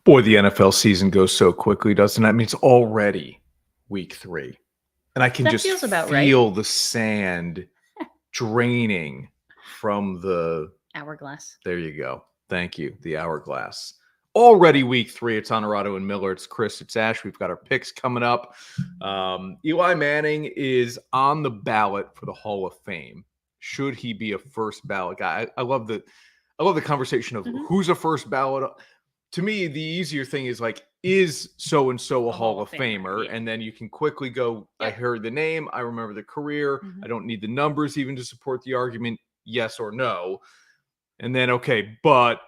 Boy, the NFL season goes so quickly, doesn't it? I mean, it's already week 3. And I can just feel the sand draining from the hourglass. There you go. Thank you. The hourglass. Already week 3. It's Onorato and Miller. It's Chris. It's Ash. We've got our picks coming up. Eli Manning is on the ballot for the Hall of Fame. Should he be a first ballot guy? I love the conversation of who's a first ballot. To me, the easier thing is like, is so-and-so a Hall of Famer? Yeah. And then you can quickly go, I heard the name, I remember the career, I don't need the numbers even to support the argument, yes or no. And then, okay, but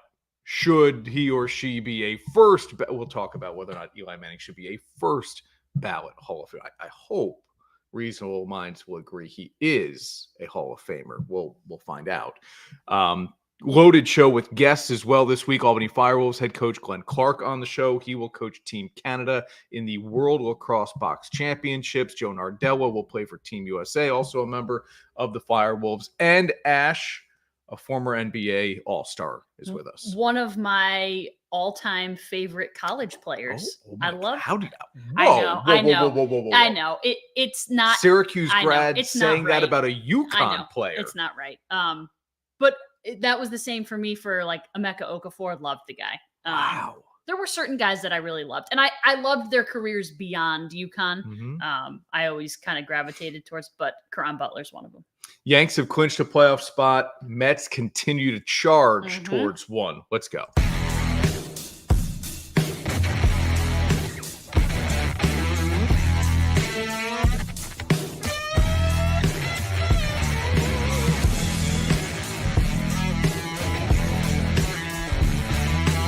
should he or she be a first? We'll talk about whether or not Eli Manning should be a first ballot Hall of Fame. I hope reasonable minds will agree he is a Hall of Famer. We'll find out. Loaded show with guests as well this week. Albany FireWolves head coach Glenn Clark on the show. He will coach Team Canada in the World Lacrosse Box Championships. Joe Nardella will play for Team USA, also a member of the FireWolves. And Ash, a former NBA All-Star, is with us. One of my all-time favorite college players. I love. How did I know. It's not Syracuse grad saying that about a UConn player. It's not right. But that was the same for me for like Emeka Okafor. Loved the guy. Wow. There were certain guys that I really loved, and I loved their careers beyond UConn. I always kind of gravitated towards, but Caron Butler's one of them. Yanks have clinched a playoff spot. Mets continue to charge towards one. Let's go.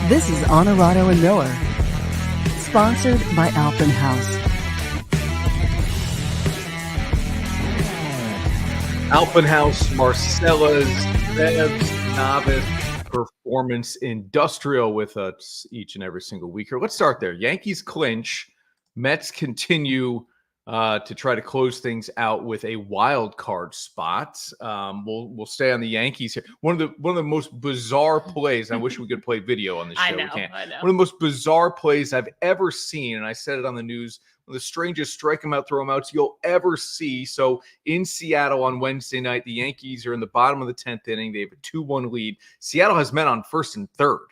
This is Onorato and Miller, sponsored by Alpenhaus. Alpenhaus, Marcella's, Bev's, Novice, Performance Industrial with us each and every single week here. Let's start there. Yankees clinch. Mets continue to try to close things out with a wild card spot. We'll stay on the Yankees here. One of the most bizarre plays. I wish we could play video on the show. I know. One of the most bizarre plays I've ever seen, and I said it on the news. One of the strangest strike 'em out, throw 'em outs you'll ever see. So in Seattle on Wednesday night, the Yankees are in the bottom of the 10th inning. They have a 2-1 lead. Seattle has men on first and third.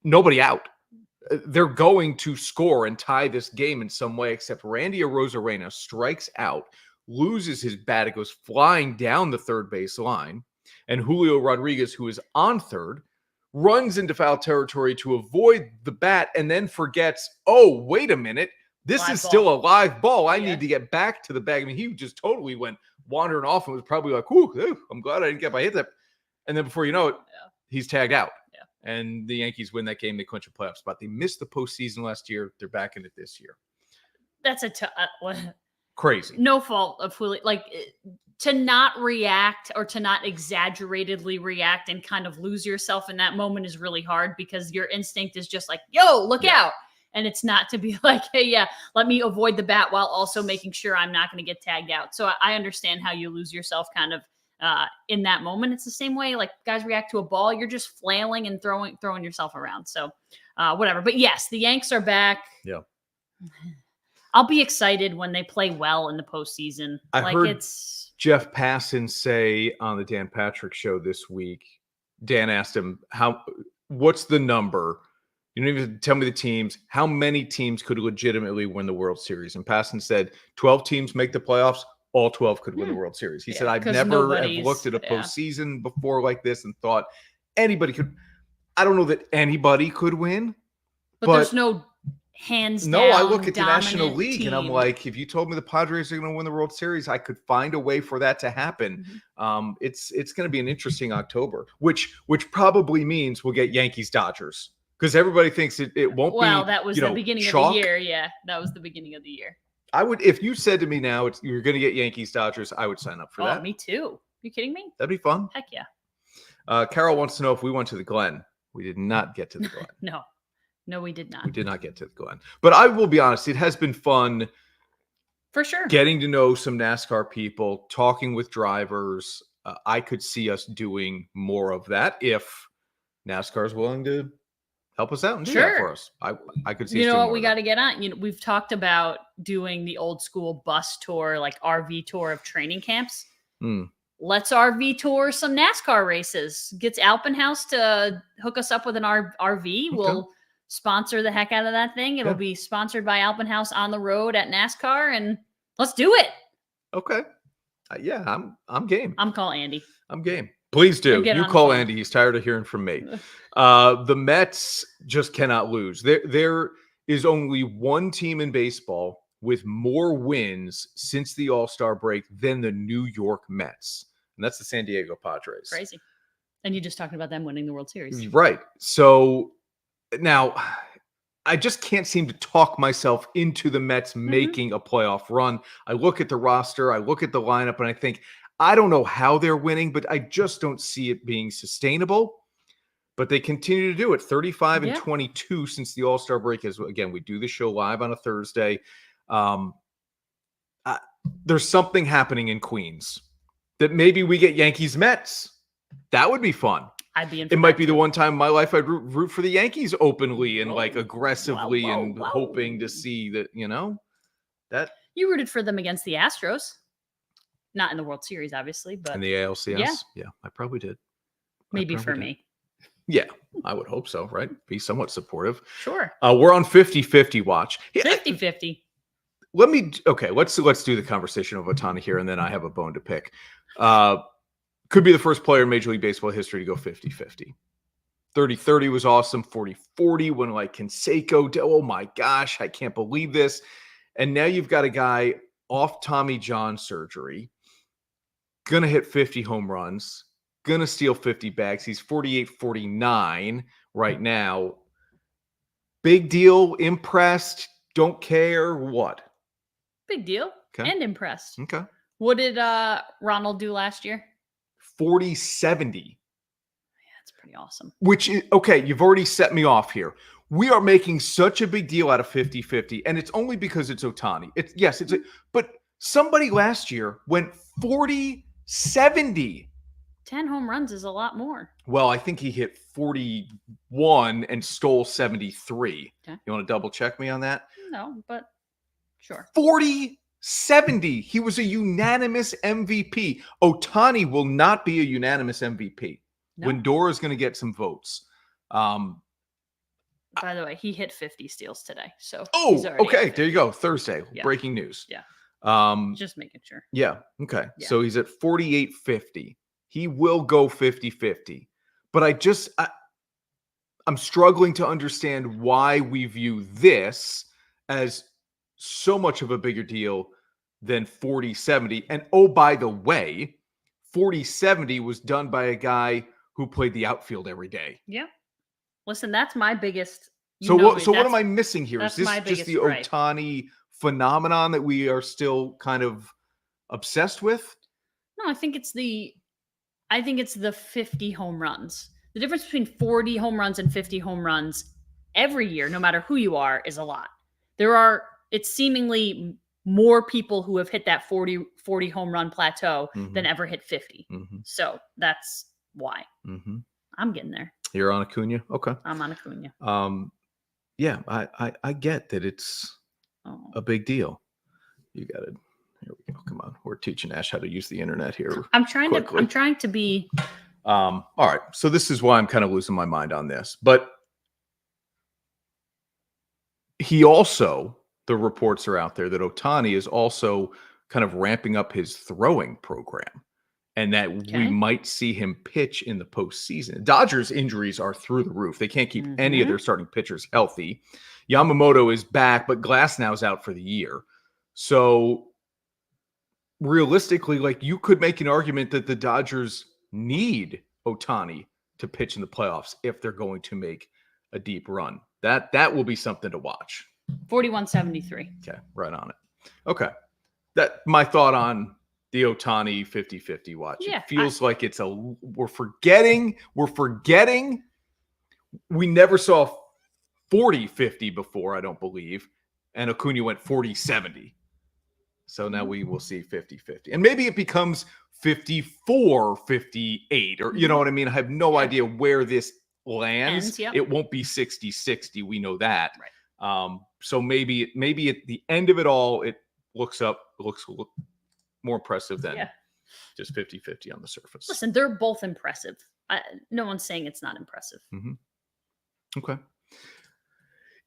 Nobody out. They're going to score and tie this game in some way, except Randy Arozarena strikes out, loses his bat. It goes flying down the third base line. And Julio Rodriguez, who is on third, runs into foul territory to avoid the bat and then forgets, oh, wait a minute. This is still a live ball. I need to get back to the bag. I mean, he just totally went wandering off and was probably like, whew, I'm glad I didn't get my hit that. And then before you know it, he's tagged out. And the Yankees win that game. They clinch a playoff spot. They missed the postseason last year. They're back in it this year. That's crazy. No fault of Julio. Like, to not react or to not exaggeratedly react and kind of lose yourself in that moment is really hard because your instinct is just like, yo, look out. And it's not to be like, hey, let me avoid the bat while also making sure I'm not going to get tagged out. So I understand how you lose yourself kind of in that moment. It's the same way like guys react to a ball. You're just flailing and throwing yourself around. So whatever. But yes, the Yanks are back. Yeah. I'll be excited when they play well in the postseason. I heard Jeff Passan say on the Dan Patrick show this week, Dan asked him, what's the number? You don't even tell me the teams. How many teams could legitimately win the World Series? And Passan said 12 teams make the playoffs. All 12 could win the World Series. He said, I've never have looked at a postseason before like this and thought anybody could. I don't know that anybody could win. But there's no hands down. No, I look at the National League and I'm like, if you told me the Padres are going to win the World Series, I could find a way for that to happen. It's going to be an interesting October, which probably means we'll get Yankees-Dodgers because everybody thinks it won't be. Well, that was the beginning of the year. Yeah, that was the beginning of the year. I would, if you said to me now you're going to get Yankees Dodgers, I would sign up for that. Me too. You kidding me? That'd be fun. Heck yeah. Carol wants to know if we went to the Glen. We did not get to the Glen. No, we did not. We did not get to the Glen. But I will be honest, it has been fun. For sure. Getting to know some NASCAR people, talking with drivers. I could see us doing more of that if NASCAR is willing to help us out and do that Sure. for us. I could see. You us know doing what more we of got that. to get on? We've talked about doing the old school bus tour, like RV tour of training camps. Let's RV tour some NASCAR races. Gets Alpenhaus to hook us up with an RV. We'll sponsor the heck out of that thing. It'll be sponsored by Alpenhaus on the road at NASCAR, and let's do it. Okay. Yeah, I'm game. I'm calling Andy. I'm game. Please do. Get You on the call phone. Andy. He's tired of hearing from me. The Mets just cannot lose. There is only one team in baseball with more wins since the All-Star break than the New York Mets, and that's the San Diego Padres. Crazy. And you just talking about them winning the World Series. Right. So now I just can't seem to talk myself into the Mets making a playoff run. I look at the roster, I look at the lineup, and I think, I don't know how they're winning, but I just don't see it being sustainable. But they continue to do it. 35 and 22 since the All-Star break. As again, we do the show live on a Thursday. There's something happening in Queens that maybe we get Yankees Mets. That would be fun. I'd be in. It might be the one time in my life I'd root for the Yankees openly and like aggressively and hoping to see that, that You rooted for them against the Astros. Not in the World Series, obviously, but in the ALCS. Yeah, I probably did. Maybe for me. Yeah, I would hope so, right? Be somewhat supportive. Sure. We're on 50-50 watch. 50-50. Let's do the conversation of Ohtani here, and then I have a bone to pick. Could be the first player in Major League Baseball history to go 50-50. 30-30 was awesome. 40-40 when like Canseco, oh my gosh, I can't believe this. And now you've got a guy off Tommy John surgery, gonna hit 50 home runs, gonna steal 50 bags. He's 48-49 right now. Big deal, impressed, don't care, what? Big deal. Okay. And impressed. Okay. What did Ronald do last year? 40-70. Yeah, that's pretty awesome. Which is, okay, you've already set me off here. We are making such a big deal out of 50-50, and it's only because it's Ohtani. But somebody last year went 40-70. 10 home runs is a lot more. Well, I think he hit 41 and stole 73. Okay. You want to double check me on that? No, but sure. 40-70. He was a unanimous MVP. Ohtani will not be a unanimous MVP. No. Lindor is going to get some votes. By the way, he hit 50 steals today. So okay. There you go. Thursday. Yeah. Breaking news. Yeah. Just making sure. Yeah. Okay. Yeah. So he's at 48-50. He will go 50-50. But I'm struggling to understand why we view this as so much of a bigger deal than 40-70. And oh, by the way, 40-70 was done by a guy who played the outfield every day. Yeah. Listen, that's my biggest. So what am I missing here? Is this my just the biggest Ohtani phenomenon that we are still kind of obsessed with? No, I think it's the 50 home runs. The difference between 40 home runs and 50 home runs every year, no matter who you are, is a lot. It's seemingly more people who have hit that 40 home run plateau than ever hit 50. Mm-hmm. So that's why. Mm-hmm. I'm getting there. You're on Acuna? Okay. I'm on Acuna. Yeah, I get that it's a big deal. You got it. Here we go. Come on. We're teaching Ash how to use the internet here. I'm trying to be. All right. So this is why I'm kind of losing my mind on this. But the reports are out there that Ohtani is also kind of ramping up his throwing program, and that we might see him pitch in the postseason. Dodgers injuries are through the roof. They can't keep any of their starting pitchers healthy. Yamamoto is back, but Glasnow's out for the year. So realistically, like, you could make an argument that the Dodgers need Ohtani to pitch in the playoffs if they're going to make a deep run. That will be something to watch. 41-73. Okay, right on it. Okay. That my thought on the Ohtani 50-50 watch. Yeah, it feels like we're forgetting. We never saw 40-50 before, I don't believe. And Acuna went 40-70. So now we will see 50-50. And maybe it becomes 54-58, or you know what I mean? I have no idea where this lands, Ends, yep. it won't be 60-60. We know that. Right. So maybe at the end of it all, it looks more impressive than just 50-50 on the surface. Listen, they're both impressive. No one's saying it's not impressive. Mm-hmm. Okay.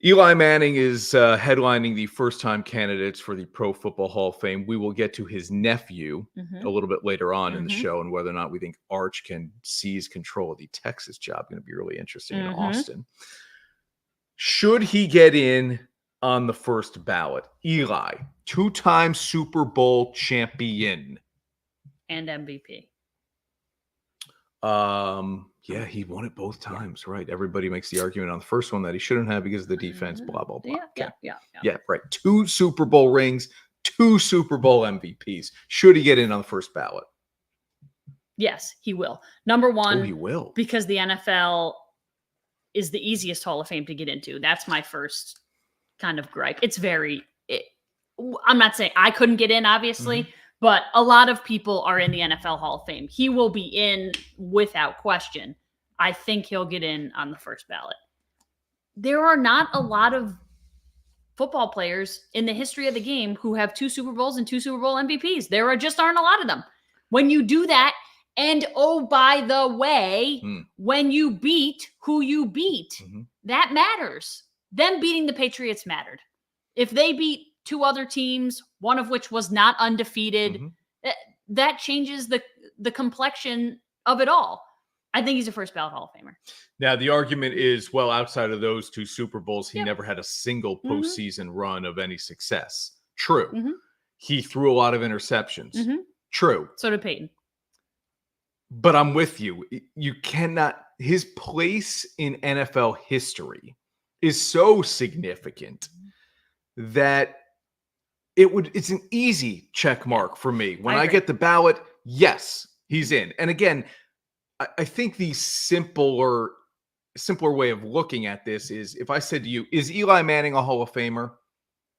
Eli Manning is headlining the first-time candidates for the Pro Football Hall of Fame. We will get to his nephew a little bit later on in the show, and whether or not we think Arch can seize control of the Texas job. Going to be really interesting in Austin. Should he get in on the first ballot? Eli, 2-time Super Bowl champion. And MVP. Yeah, he won it both times, right? Everybody makes the argument on the first one that he shouldn't have because of the defense, blah, blah, blah. Yeah, right. 2 Super Bowl rings, 2 Super Bowl MVPs. Should he get in on the first ballot? Yes, he will. Number one, he will. Because the NFL is the easiest Hall of Fame to get into. That's my first kind of gripe. I'm not saying I couldn't get in, obviously, but a lot of people are in the NFL Hall of Fame. He will be in without question. I think he'll get in on the first ballot. There are not a lot of football players in the history of the game who have 2 Super Bowls and 2 Super Bowl MVPs. There just aren't a lot of them. When you do that, and oh, by the way, when you beat who you beat, that matters. Them beating the Patriots mattered. If they beat 2 other teams, one of which was not undefeated, that changes the complexion of it all. I think he's a first ballot Hall of Famer. Now, the argument is, well, outside of those 2 Super Bowls, he never had a single postseason run of any success. True. He threw a lot of interceptions. True. So did Peyton. But I'm with you. You cannot, his place in NFL history is so significant that it's an easy check mark for me. When I get the ballot, yes, he's in. And again, I think the simpler way of looking at this is, if I said to you, is Eli Manning a Hall of Famer?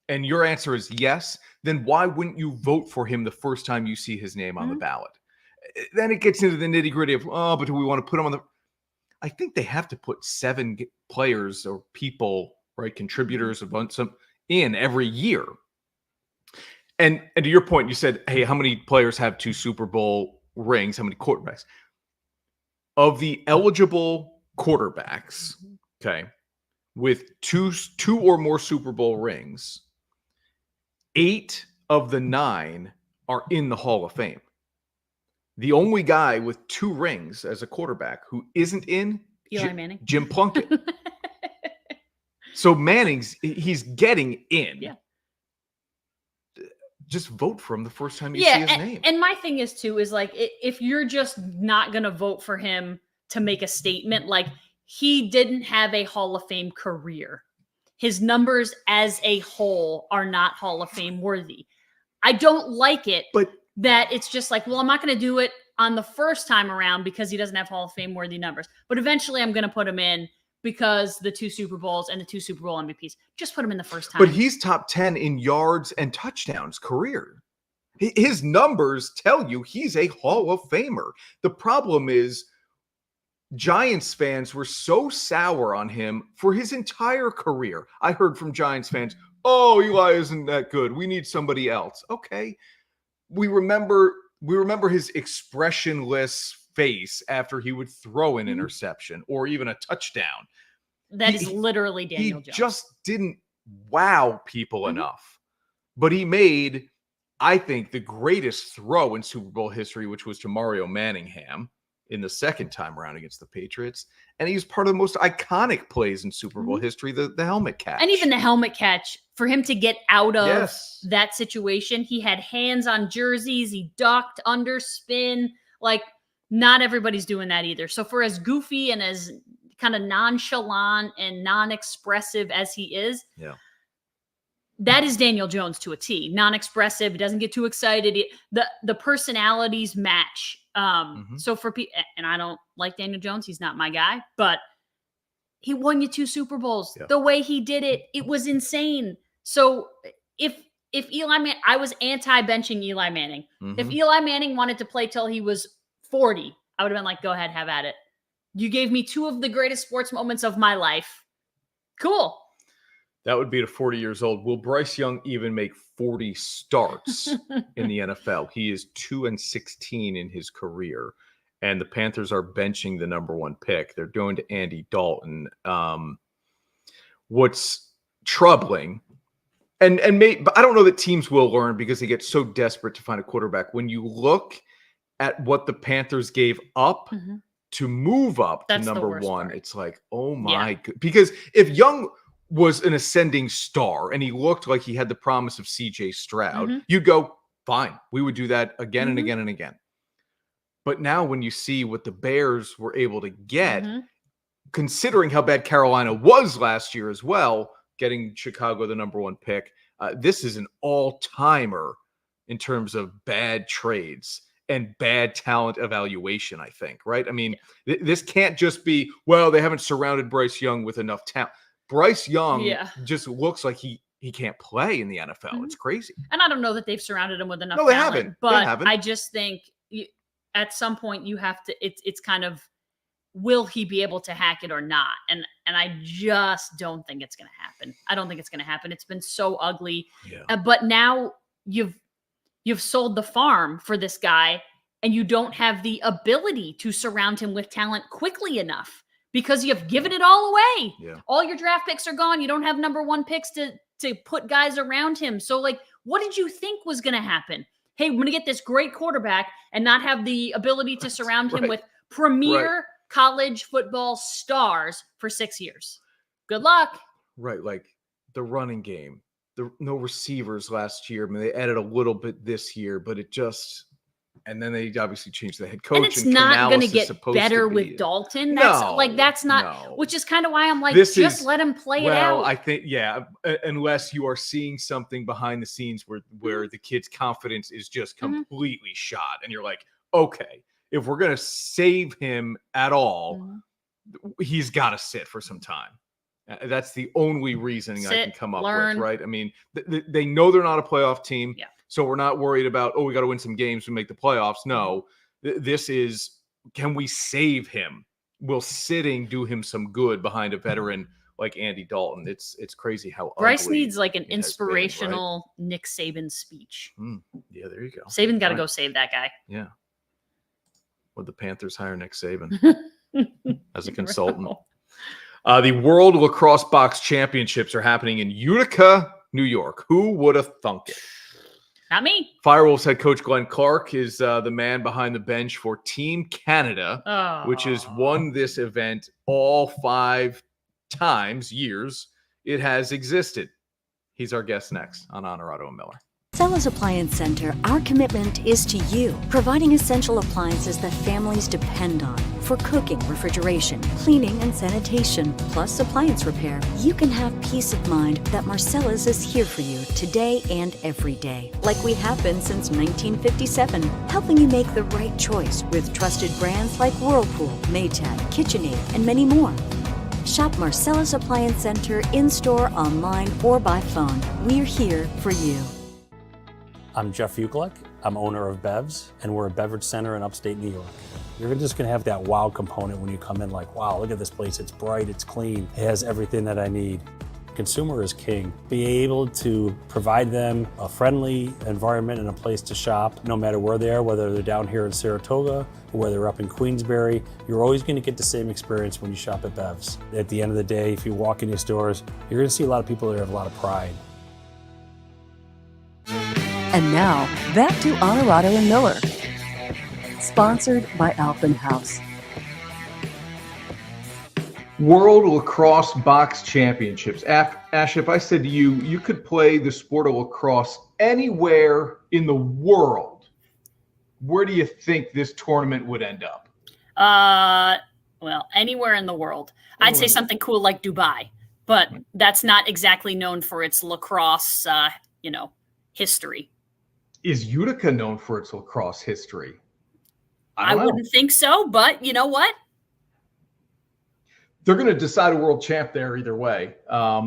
And your answer is yes, then why wouldn't you vote for him the first time you see his name on the ballot? Then it gets into the nitty-gritty of, but do we want to put him on the... I think they have to put 7 players or people, right, contributors in every year. And to your point, you said, hey, how many players have 2 Super Bowl rings? How many quarterbacks? Of the eligible quarterbacks, okay, with two or more Super Bowl rings, 8 of the 9 are in the Hall of Fame. The only guy with 2 rings as a quarterback who isn't in, Eli Manning, Jim Plunkett. So he's getting in. Yeah. Just vote for him the first time you see his name. And my thing is too, is like, if you're just not going to vote for him to make a statement, like, he didn't have a Hall of Fame career. His numbers as a whole are not Hall of Fame worthy. I don't like it, but that it's just like, well, I'm not going to do it on the first time around because he doesn't have Hall of Fame worthy numbers. But eventually I'm going to put him in because the 2 Super Bowls and the 2 Super Bowl MVPs. Just put him in the first time. But he's top 10 in yards and touchdowns career. His numbers tell you he's a Hall of Famer. The problem is Giants fans were so sour on him for his entire career. I heard from Giants fans, oh, Eli isn't that good. We need somebody else. Okay. We remember his expressionless face after he would throw an interception or even a touchdown. That is literally Daniel Jones. He just didn't wow people enough. But he made, I think, the greatest throw in Super Bowl history, which was to Mario Manningham in the second time around against the Patriots. And he was part of the most iconic plays in Super Bowl history, the helmet catch. And even the helmet catch, for him to get out of that situation, he had hands on jerseys, he ducked, under spin. Like, not everybody's doing that either. So for as goofy and as kind of nonchalant and non-expressive as he is, that is Daniel Jones to a T. Non-expressive, doesn't get too excited. The personalities match. So for people, and I don't like Daniel Jones, he's not my guy, but he won you 2 Super Bowls. The way he did it, it was insane. So if Eli Manning, I was anti-benching Eli Manning. If Eli Manning wanted to play till he was 40, I would have been like, go ahead, have at it. You gave me two of the greatest sports moments of my life. Cool. That would be at 40 years old. Will Bryce Young even make 40 starts in the NFL? He is 2-16 in his career, and the Panthers are benching the number 1 pick. They're going to Andy Dalton. What's troubling, but I don't know that teams will learn because they get so desperate to find a quarterback. When you look at what the Panthers gave up to move up to number 1, part. It's like, oh my God. Because if Young was an ascending star and he looked like he had the promise of CJ Stroud, you'd go, fine, we would do that again and again and again. But now when you see what the Bears were able to get, considering how bad Carolina was last year as well, getting Chicago the number 1 pick, this is an all-timer in terms of bad trades and bad talent evaluation, I think, right? I mean, this can't just be, well, they haven't surrounded Bryce Young with enough talent. Bryce Young just looks like he can't play in the NFL. It's crazy. And I don't know that they've surrounded him with enough talent. Haven't. But I just think at some point you have to, it's kind of, will he be able to hack it or not? And I just don't think it's going to happen. I don't think it's going to happen. It's been so ugly. Yeah. But now you've sold the farm for this guy and you don't have the ability to surround him with talent quickly enough. Because you've given it all away. Yeah. All your draft picks are gone. You don't have number 1 picks to put guys around him. So, like, what did you think was going to happen? Hey, we're going to get this great quarterback and not have the ability to surround him with premier college football stars for 6 years. Good luck. Right, like the running game. No receivers last year. I mean, they added a little bit this year, but it just... And then they obviously changed the head coach. And it's not going to get better with Dalton. That's not, which is kind of why I'm like, let him play it out. I think, unless you are seeing something behind the scenes where the kid's confidence is just completely shot. And you're like, okay, if we're going to save him at all, he's got to sit for some time. That's the only reasoning I can come up with, right? I mean, they know they're not a playoff team. Yeah. So we're not worried about, we got to win some games to make the playoffs. No, this is, can we save him? Will sitting do him some good behind a veteran like Andy Dalton? It's crazy how Bryce needs like an inspirational Nick Saban speech. Yeah, there you go. Saban got to go save that guy. Yeah. Would the Panthers hire Nick Saban as a consultant? The World Lacrosse Box Championships are happening in Utica, New York. Who would have thunk it? Not me. FireWolves head coach Glenn Clark is the man behind the bench for Team Canada, which has won this event all 5 years it has existed. He's our guest next on Onorato and Miller. Marcella's Appliance Center, our commitment is to you, providing essential appliances that families depend on for cooking, refrigeration, cleaning, and sanitation, plus appliance repair. You can have peace of mind that Marcella's is here for you today and every day, like we have been since 1957, helping you make the right choice with trusted brands like Whirlpool, Maytag, KitchenAid, and many more. Shop Marcella's Appliance Center in-store, online, or by phone. We're here for you. I'm Jeff Uklick. I'm owner of Bev's, and we're a beverage center in upstate New York. You're just gonna have that wow component when you come in, like, wow, look at this place. It's bright, it's clean, it has everything that I need. Consumer is king. Be able to provide them a friendly environment and a place to shop, no matter where they are, whether they're down here in Saratoga or whether they're up in Queensbury. You're always gonna get the same experience when you shop at Bev's. At the end of the day, if you walk in your stores, you're gonna see a lot of people that have a lot of pride. And now, back to Onorato and Miller. Sponsored by Alphen House. World Lacrosse Box Championships. Ash, if I said to you, you could play the sport of lacrosse anywhere in the world, where do you think this tournament would end up? Well, anywhere in the world. I'd say something cool like Dubai, but that's not exactly known for its lacrosse, history. Is Utica known for its lacrosse history? I wouldn't think so, but you know what? They're going to decide a world champ there either way.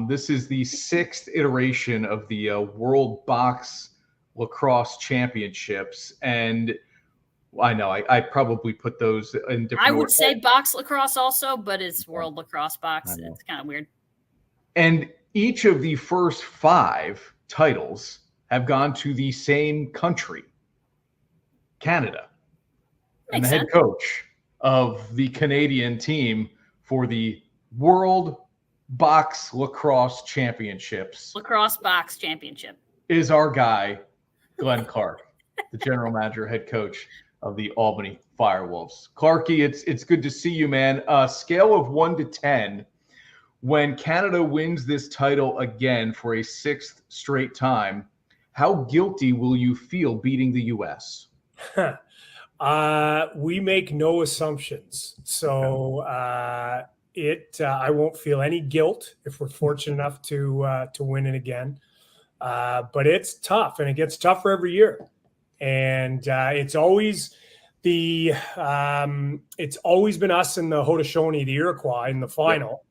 This is the 6th iteration of the World Box Lacrosse Championships. And I know I probably put those in different I would order. say box lacrosse also, but it's World Lacrosse Box. It's kind of weird. And each of the first 5 titles have gone to the same country, Canada. And Makes the head sense. coach of the Canadian team for the World Box Lacrosse Championships Lacrosse Box Championship is our guy, Glenn Clark, the general manager, head coach of the Albany FireWolves. Clarky, it's good to see you, man. Scale of 1 to 10, when Canada wins this title again for a 6th straight time, how guilty will you feel beating the U.S.? We make no assumptions. So I won't feel any guilt if we're fortunate enough to win it again. But it's tough, and it gets tougher every year. And it's always it's always been us and the Haudenosaunee, the Iroquois, in the final.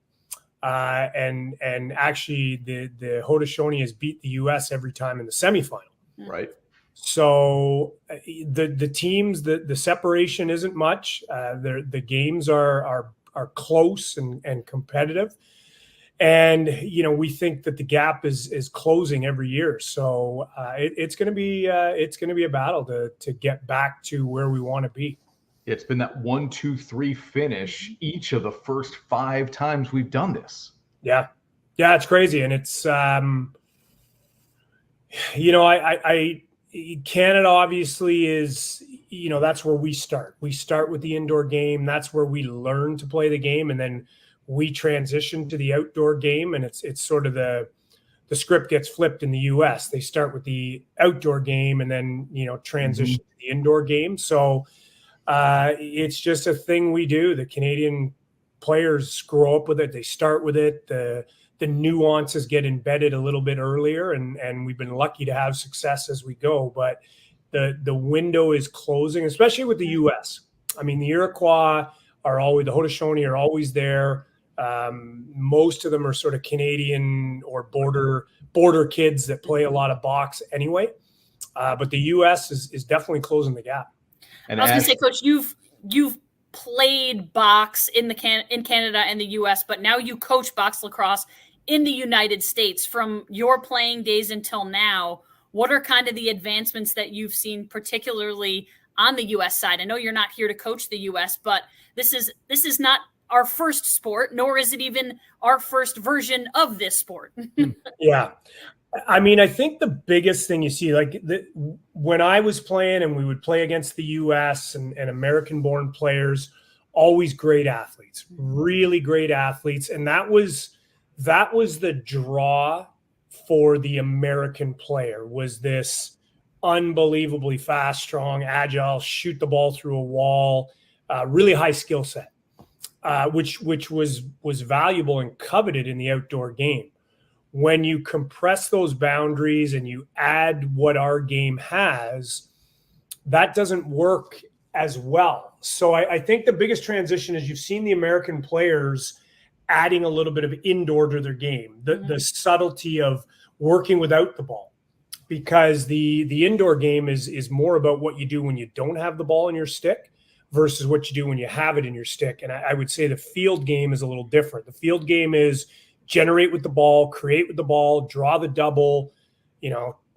And actually the Haudenosaunee has beat the U.S. every time in the semifinal. Right. So the teams, the separation isn't much. The games are close and competitive, and we think that the gap is closing every year. So it's going to be a battle to get back to where we want to be. It's been that 1, 2, 3 finish each of the first 5 times we've done this. Yeah, it's crazy, and it's Canada obviously is, that's where we start. We start with the indoor game. That's where we learn to play the game. And then we transition to the outdoor game. And it's sort of the script gets flipped in the US. They start with the outdoor game and then, transition to the indoor game. So it's just a thing we do. The Canadian players grow up with it. They start with it. The nuances get embedded a little bit earlier, and we've been lucky to have success as we go. But the window is closing, especially with the U.S. I mean, the Iroquois the Haudenosaunee are always there. Most of them are sort of Canadian or border kids that play a lot of box anyway. But the U.S. is definitely closing the gap. And I was going to say, Coach, you've played box in Canada and the U.S., but now you coach box lacrosse in the United States. From your playing days until now, what are kind of the advancements that you've seen, particularly on the U.S. side? I know you're not here to coach the U.S., but this is not our first sport, nor is it even our first version of this sport. Yeah. I mean, I think the biggest thing you see, when I was playing and we would play against the U.S. and American-born players, always great athletes, really great athletes. And that was the draw for the American player, was this unbelievably fast, strong, agile, shoot the ball through a wall, really high skill set, which was valuable and coveted in the outdoor game. When you compress those boundaries and you add what our game has, that doesn't work as well. So I think the biggest transition is you've seen the American players adding a little bit of indoor to their game, the subtlety of working without the ball, because the indoor game is more about what you do when you don't have the ball in your stick versus what you do when you have it in your stick. And I would say the field game is a little different. The field game is generate with the ball, create with the ball, draw the double,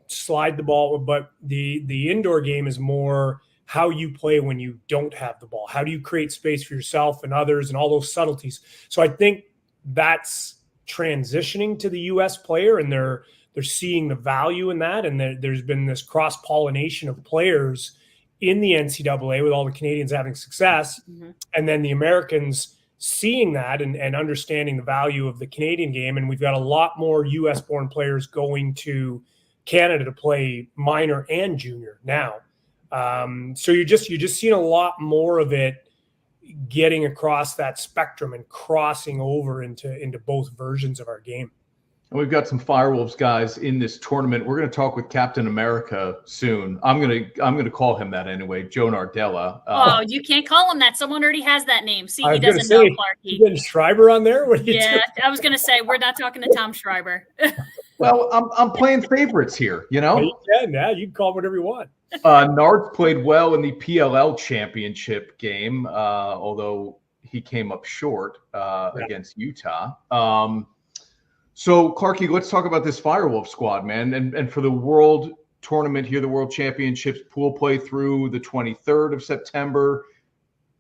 slide the ball. But the indoor game is more how you play when you don't have the ball. How do you create space for yourself and others and all those subtleties? So I think that's transitioning to the U.S. player, and they're seeing the value in that. And there's been this cross-pollination of players in the NCAA with all the Canadians having success. Mm-hmm. And then the Americans seeing that and understanding the value of the Canadian game. And we've got a lot more U.S. born players going to Canada to play minor and junior now. So you're just seeing a lot more of it getting across that spectrum and crossing over into both versions of our game. And we've got some FireWolves guys in this tournament. We're going to talk with Captain America soon. I'm going to call him that anyway, Joe Nardella. Oh, you can't call him that. Someone already has that name. See, he doesn't know, Clarky. You getting Schreiber on there? Yeah, I was going to say, we're not talking to Tom Schreiber. Well, I'm playing favorites here, you know? You can call them whatever you want. Nards played well in the PLL championship game, although he came up short against Utah. So, Clarky, let's talk about this FireWolves squad, man. And for the World Tournament here, the World Championships, pool play through the 23rd of September,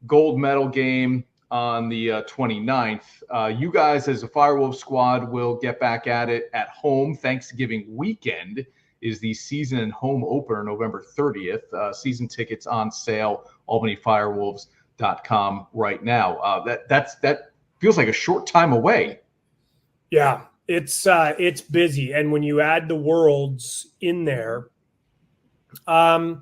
gold medal game on the 29th. You guys, as a FireWolves squad, will get back at it at home. Thanksgiving weekend is the season and home opener, November 30th. Season tickets on sale, albanyfirewolves.com right now. That feels like a short time away. Yeah, it's busy. And when you add the Worlds in there, I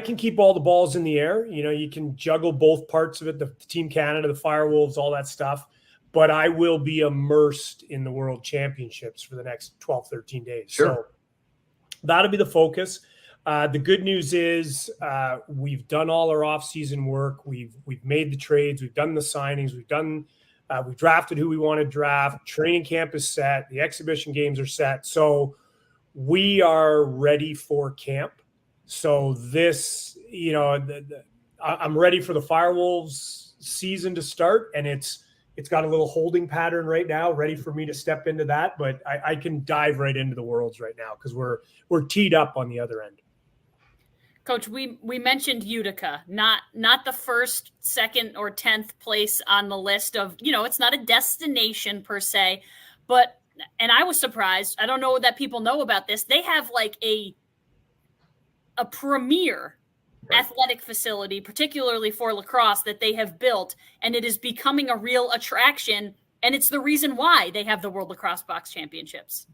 can keep all the balls in the air. You can juggle both parts of it, the Team Canada, the FireWolves, all that stuff. But I will be immersed in the World Championships for the next 12, 13 days. Sure. So that'll be the focus. The good news is we've done all our off-season work. We've made the trades. We've done the signings. We've drafted who we want to draft. Training camp is set. The exhibition games are set. So we are ready for camp. So this, I'm ready for the FireWolves season to start, and it's got a little holding pattern right now, ready for me to step into that. But I can dive right into the Worlds right now because we're teed up on the other end. Coach, we mentioned Utica, not the first, second, or 10th place on the list of, it's not a destination per se, and I was surprised. I don't know that people know about this. They have like a premier athletic facility, particularly for lacrosse, that they have built, and it is becoming a real attraction. And it's the reason why they have the World Lacrosse Box Championships.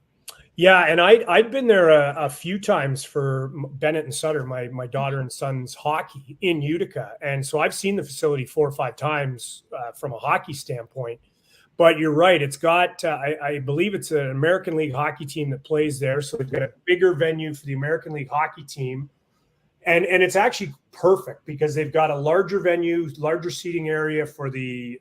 Yeah, and I'd been there a few times for Bennett and Sutter, my daughter and son's hockey in Utica. And so I've seen the facility 4 or 5 times from a hockey standpoint. But you're right. It's got, I believe it's an American League hockey team that plays there. So they've got a bigger venue for the American League hockey team. And it's actually perfect because they've got a larger venue, larger seating area for the,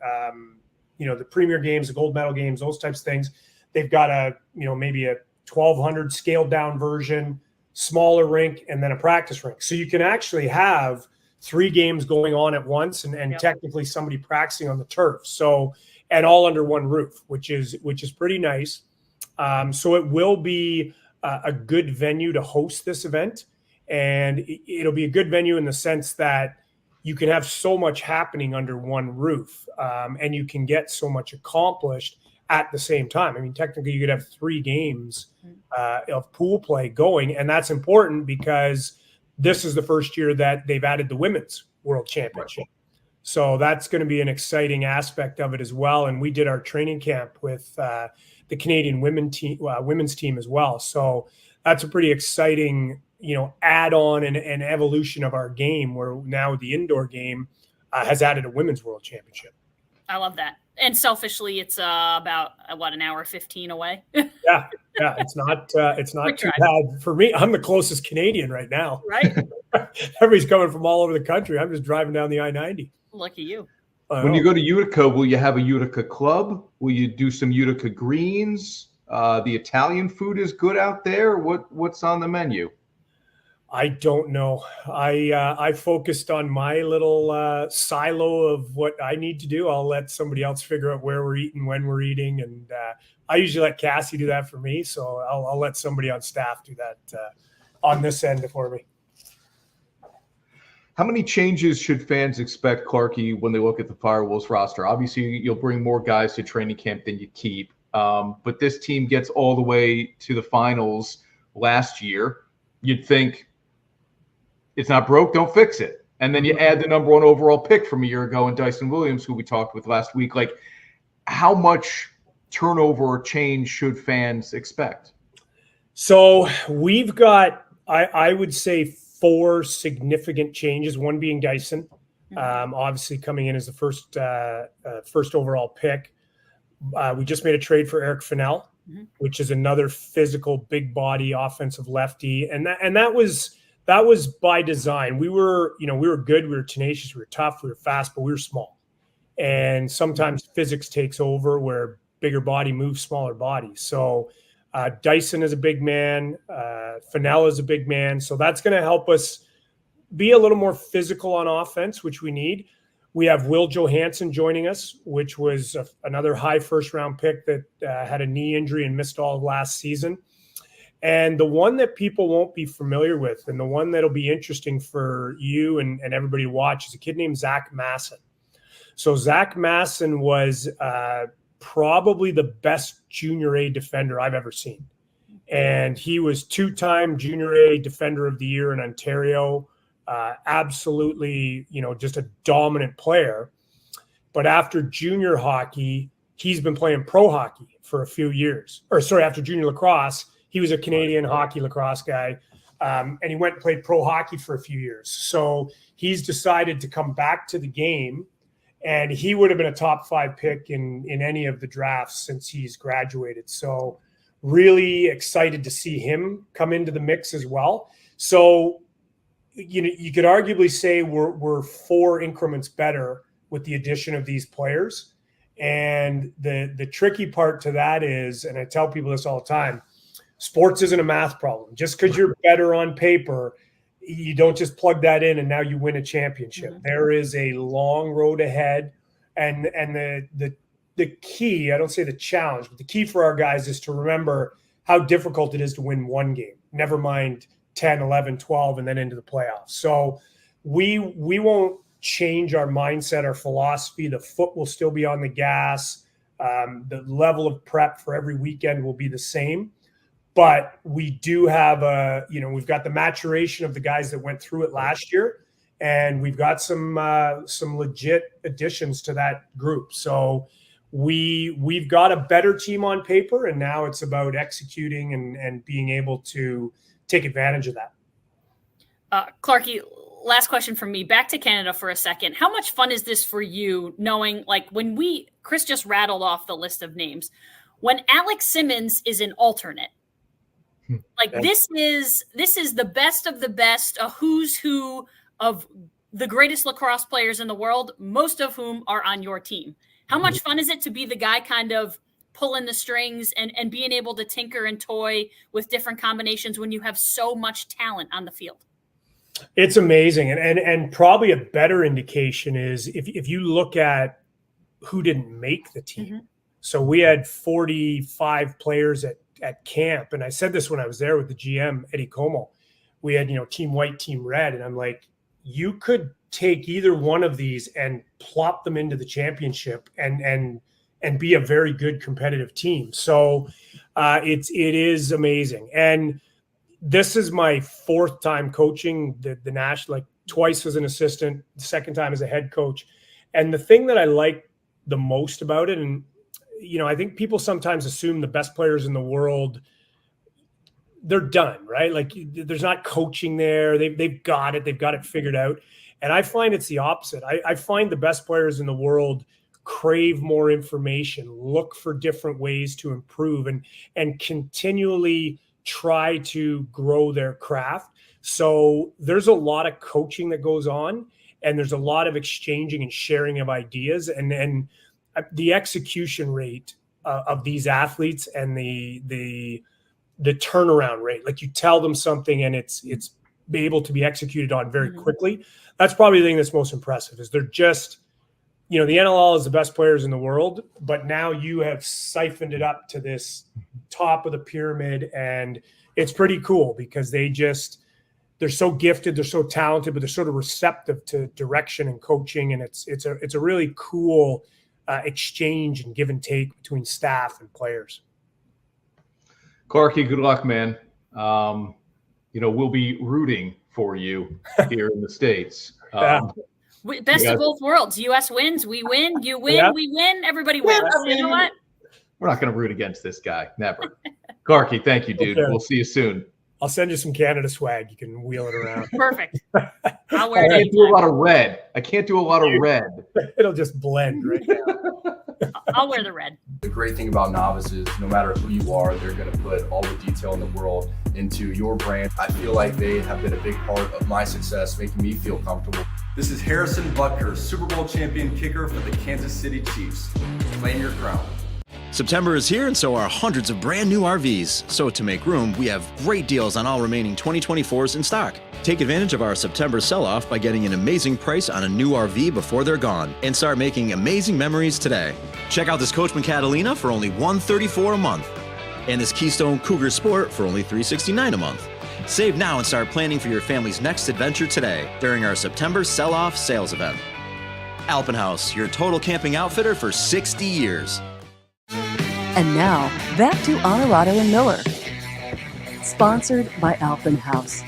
the premier games, the gold medal games, those types of things. They've got maybe a 1,200 scaled down version, smaller rink, and then a practice rink. So you can actually have 3 games going on at once and technically somebody practicing on the turf. So, and all under one roof, which is pretty nice. So it will be a good venue to host this event. And it'll be a good venue in the sense that you can have so much happening under one roof, and you can get so much accomplished at the same time. I mean, technically you could have 3 games of pool play going. And that's important because this is the first year that they've added the Women's World Championship. So that's going to be an exciting aspect of it as well. And we did our training camp with the Canadian women's team as well. So that's a pretty exciting, add-on and evolution of our game, where now the indoor game has added a Women's World Championship. I love that. And selfishly, it's about an hour 15 away. Yeah, it's not too bad for me. I'm the closest Canadian right now. Right. Everybody's coming from all over the country. I'm just driving down the I-90. Lucky you. When you go to Utica, will you have a Utica club? Will you do some Utica greens? The Italian food is good out there. What's on the menu? I don't know. I focused on my little silo of what I need to do. I'll let somebody else figure out where we're eating, when we're eating, and I usually let Cassie do that for me. So I'll let somebody on staff do that on this end for me. How many changes should fans expect, Clarky, when they look at the FireWolves roster? Obviously, you'll bring more guys to training camp than you keep. But this team gets all the way to the finals last year. You'd think it's not broke, don't fix it. And then you add the number 1 overall pick from a year ago in Dyson Williams, who we talked with last week. Like, how much turnover or change should fans expect? So we've got, I would say, 4 significant changes, one being Dyson, obviously coming in as the first overall pick. We just made a trade for Eric Fennell, which is another physical, big body offensive lefty. And that was by design. We were good. We were tenacious. We were tough. We were fast, but we were small. And sometimes physics takes over where bigger body moves smaller bodies. So Dyson is a big man. Fennell is a big man. So that's going to help us be a little more physical on offense, which we need. We have Will Johansson joining us, which was another high first-round pick that had a knee injury and missed all of last season. And the one that people won't be familiar with, and the one that'll be interesting for you and everybody to watch, is a kid named Zach Masson. So Zach Masson was probably the best junior A defender I've ever seen. And he was 2-time junior A defender of the year in Ontario. Absolutely, just a dominant player. But after junior hockey, he's been playing pro hockey for a few years. After junior lacrosse, he was a Canadian hockey lacrosse guy. And he went and played pro hockey for a few years. So he's decided to come back to the game. And he would have been a top 5 pick in any of the drafts since he's graduated. So really excited to see him come into the mix as well. So, you could arguably say we're 4 increments better with the addition of these players. And the tricky part to that is, and I tell people this all the time, sports isn't a math problem. Just because you're better on paper, you don't just plug that in and now you win a championship. Mm-hmm. There is a long road ahead. And the key, I don't say the challenge, but the key for our guys is to remember how difficult it is to win one game, never mind 10, 11, 12, and then into the playoffs. So we won't change our mindset, our philosophy. The foot will still be on the gas. The level of prep for every weekend will be the same. But we do have we've got the maturation of the guys that went through it last year, and we've got some legit additions to that group. So we've got a better team on paper, and now it's about executing and being able to take advantage of that. Clarky, last question from me. Back to Canada for a second. How much fun is this for you, knowing, like, when Chris just rattled off the list of names, when Alex Simmons is an alternate, like this is the best of the best, a who's who of the greatest lacrosse players in the world, most of whom are on your team. How much fun is it to be the guy kind of pulling the strings and being able to tinker and toy with different combinations when you have so much talent on the field? It's amazing. And probably a better indication is if you look at who didn't make the team. Mm-hmm. So we had 45 players at camp. And I said this when I was there with the GM, Eddie Como. We had, team white, team red. And I'm like, you could take either one of these and plop them into the championship and be a very good competitive team. So it is amazing. And this is my 4th time coaching the national, like twice as an assistant, the 2nd time as a head coach. And the thing that I like the most about it, and, I think people sometimes assume the best players in the world, they're done, right? Like there's not coaching there. They've got it figured out. And I find it's the opposite. I find the best players in the world crave more information, look for different ways to improve, and continually try to grow their craft. So there's a lot of coaching that goes on, and there's a lot of exchanging and sharing of ideas, and the execution rate of these athletes and the turnaround rate. Like you tell them something and it's be able to be executed on very quickly. That's probably the thing that's most impressive is they're just, the NLL is the best players in the world, but now you have siphoned it up to this top of the pyramid, and it's pretty cool because they're so gifted, they're so talented, but they're sort of receptive to direction and coaching, and it's a really cool exchange and give and take between staff and players. Clarky, good luck, man. We'll be rooting for you here in the States. Best of both worlds. U.S. wins, we win. You win, we win. Everybody wins. You know what? We're not going to root against this guy. Never. Clarky, thank you, dude. Okay. We'll see you soon. I'll send you some Canada swag. You can wheel it around. Perfect. I'll wear it. I can't do a lot of red. It'll just blend right now. I'll wear the red. The great thing about novices, no matter who you are, they're going to put all the detail in the world into your brand. I feel like they have been a big part of my success, making me feel comfortable. This is Harrison Butker, Super Bowl champion kicker for the Kansas City Chiefs. Claim your crown. September is here and so are hundreds of brand new RVs. So to make room, we have great deals on all remaining 2024s in stock. Take advantage of our September sell-off by getting an amazing price on a new RV before they're gone and start making amazing memories today. Check out this Coachman Catalina for only $134 a month and this Keystone Cougar Sport for only $369 a month. Save now and start planning for your family's next adventure today during our September sell-off sales event. Alpenhaus, your total camping outfitter for 60 years. And now, back to Onorato and Miller. Sponsored by Alpenhaus.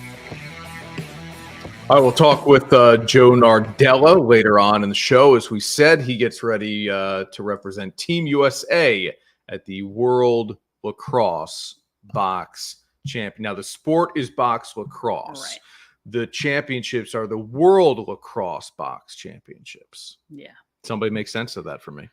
I will talk with Joe Nardella later on in the show. As we said, he gets ready to represent Team USA at the World Lacrosse Box Champion. Now, the sport is box lacrosse. Right. The championships are the World Lacrosse Box Championships. Yeah. Somebody make sense of that for me.